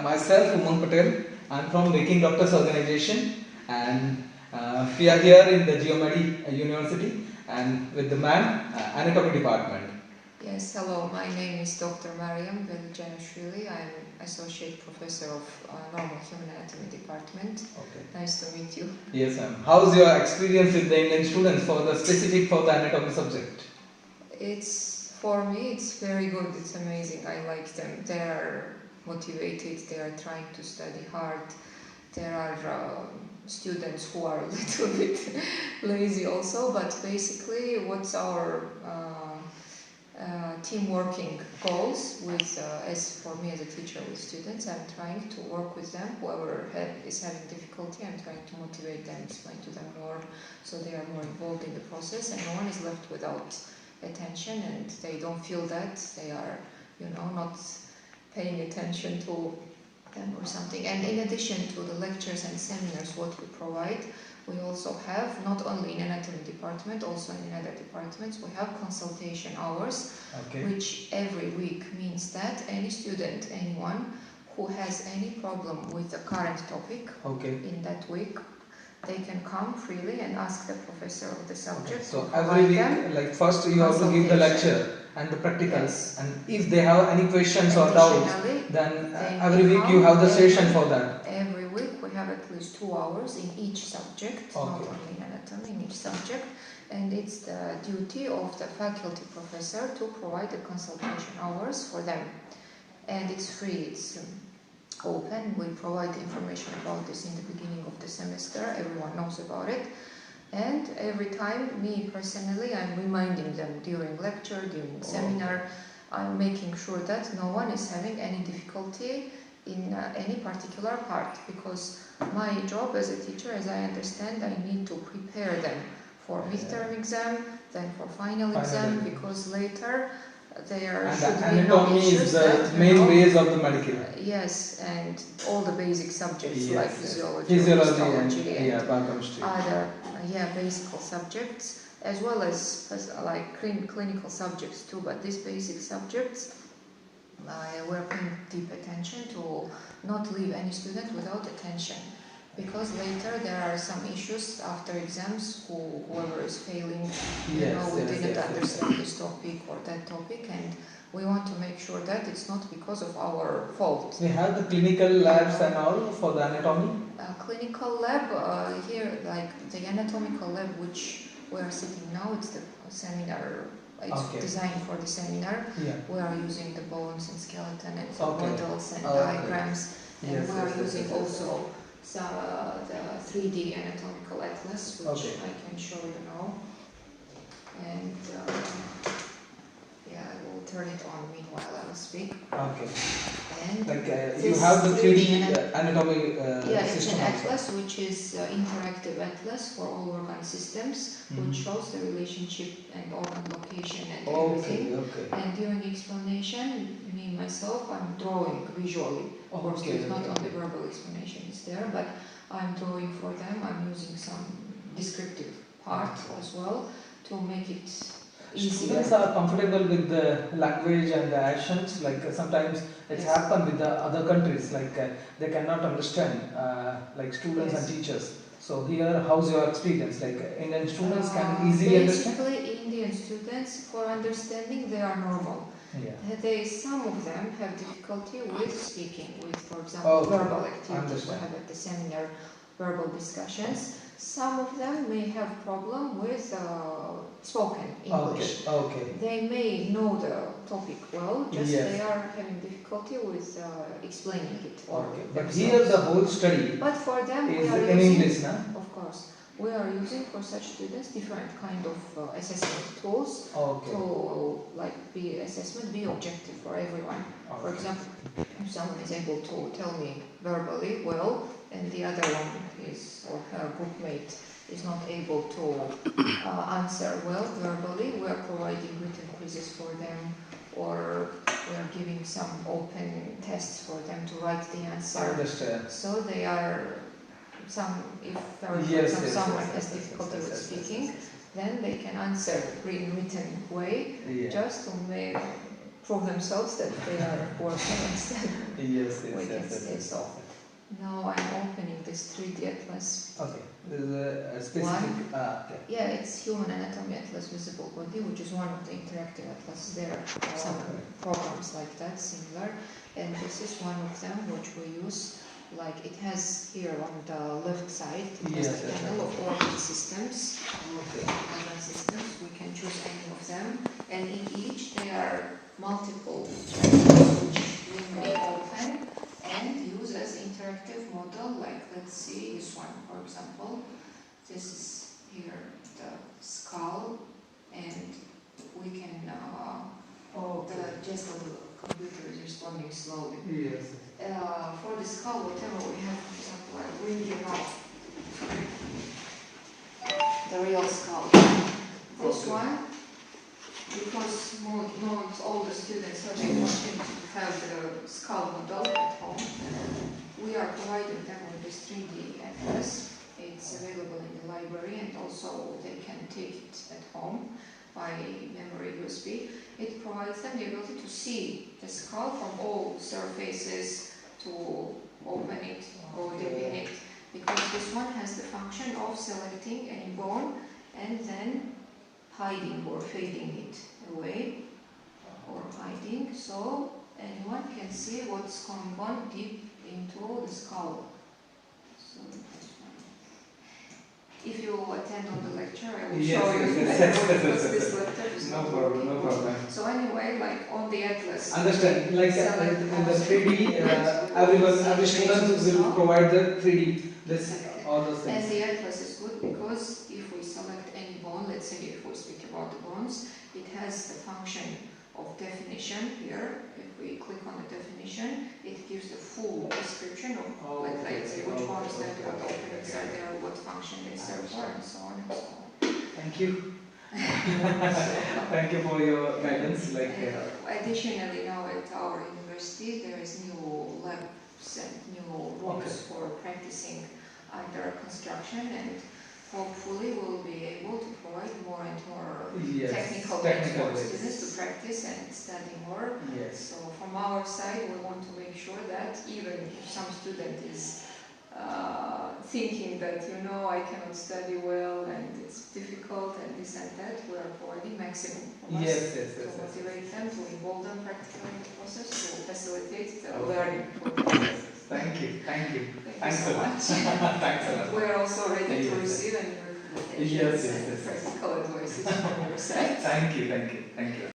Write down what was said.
myself, Umang Patel. I'm from Waking Doctors Organization, and we are here in the Geomedi University and with the anatomy department. Yes, hello, my name is Dr. Mariyam. I'm Associate Professor of Normal Human Anatomy Department. Okay. Nice to meet you. Yes, ma'am. How's your experience with the Indian students for the anatomy subject? For me, it's very good. It's amazing. I like them. They are motivated. They are trying to study hard. There are students who are a little bit lazy also, but basically what's our team working goals with, as for me as a teacher with students, I'm trying to work with them. Whoever is having difficulty, I'm trying to motivate them, explain to them more, so they are more involved in the process, and no one is left without attention, and they don't feel that they are, not paying attention to them or something. And in addition to the lectures and seminars what we provide, we also have, not only in anatomy department, also in other departments, we have consultation hours, okay, which every week means that any student, anyone who has any problem with the current topic, okay, in that week, they can come freely and ask the professor of the subject. Okay. So every week, like first you have to give the lecture and the practicals, yes, and if they have any questions or doubts, then every week you have the session for that. Every week we have at least 2 hours in each subject, okay, not only in anatomy, in each subject, and it's the duty of the faculty professor to provide the consultation hours for them, and it's free, it's open. We provide information about this in the beginning of the semester, everyone knows about it, and every time, me personally, I'm reminding them during lecture, during seminar, I'm making sure that no one is having any difficulty in any particular part, because my job as a teacher, as I understand, I need to prepare them for midterm exam, then for final exam, because later there should be no issues. Anatomy is the main base of the medical. Yes, and all the basic subjects, yes, like physiology histology and biochemistry, other basic subjects, as well as like clinical subjects too. But these basic subjects, we're paying deep attention to not leave any student without attention, because later there are some issues after exams. Whoever is failing, we didn't understand this topic or that topic, and we want to make sure that it's not because of our fault. We have the clinical labs and all for the anatomy. Clinical lab here, like the anatomical lab which we are sitting now, it's the seminar. It's designed for the seminar. Yeah. We are using the bones and skeleton and models and okay, diagrams, and we are using also the 3D anatomical atlas, which I can show you now. And I will turn it on meanwhile I will speak. Okay. And like you have the 3D anatomy it's an atlas which is interactive atlas for all organ systems, which shows the relationship and organ location and everything. Okay. And during explanation, me myself, I'm drawing visually. Of course, there's not only verbal explanation is there, but I'm drawing for them. I'm using some descriptive part as well to make it easier. Students are comfortable with the language and the actions. Like sometimes it's happened with the other countries. Like they cannot understand, like students and teachers. So here, how's your experience? Like Indian students can easily understand. Basically, Indian students, for understanding, they are normal. Yeah. Some of them have difficulty with speaking, with, for example, verbal activities. We have at the seminar verbal discussions. Some of them may have problem with spoken English. They may know the topic well, just they are having difficulty with explaining it. But here the whole study but for them, is we are in using, English, no? Of course. We are using for such students different kind of assessment tools to be objective for everyone. For example, if someone is able to tell me verbally well, and the other one is, or her groupmate is not able to answer well verbally, we are providing written quizzes for them, or we are giving some open tests for them to write the answer. I understand. So they are if someone has difficulty with speaking, then they can answer in written way, just to prove themselves that they are working instead. Yes, We can say so. Now I'm opening this 3D atlas. Okay, this is a specific. Okay. Yeah, it's Human Anatomy Atlas Visible Body, which is one of the interactive atlases. There are some programs like that, similar. And this is one of them which we use. Like it has here on the left side, it has a panel of organ systems. Okay. Organ systems, we can choose any of them. And in each there are multiple triangles which we may open and use as interactive model. Like let's see this one, for example. This is here the skull, and we can. Just a little computer is responding slowly. Yes. For the skull, whatever we have, for example, I bring you now the real skull. This one, because not all the students are wanting to have the skull model at home, we are providing them with this 3D atlas. It's available in the library, and also they can take it at home by memory USB. It provides them the ability to see the skull from all surfaces, to open it or dip in it, because this one has the function of selecting any bone and then hiding or fading it away or hiding, so anyone can see what's going on deep into the skull. So if you attend on the lecture, I will show you because this lecture is not working. No problem. So anyway, like on the atlas. Understand, like in the 3D, every student will provide the 3D, all those things. And the atlas is good because if we select any bone, let's say if we speak about the bones, it has the function of definition here. If we click on the definition, it gives the full description of let's say which bones that what openings are there, what function they serve for, and so on and so on. Thank you. Thank you for your guidance. Additionally, now at our university, there is new labs and new rooms for practicing under construction, and hopefully we'll be able to provide more and more technical for students to practice and study more. Yes. So from our side, we want to make sure that even if some student is thinking that, I cannot study well and it's difficult and this and that, we are providing maximum from us to motivate them, to involve them practically in the process, to facilitate the learning. Thank you. Thank you Thanks so a lot. much. Thanks a lot. We are also ready to receive any recommendations and practical advice from your side. Thank you.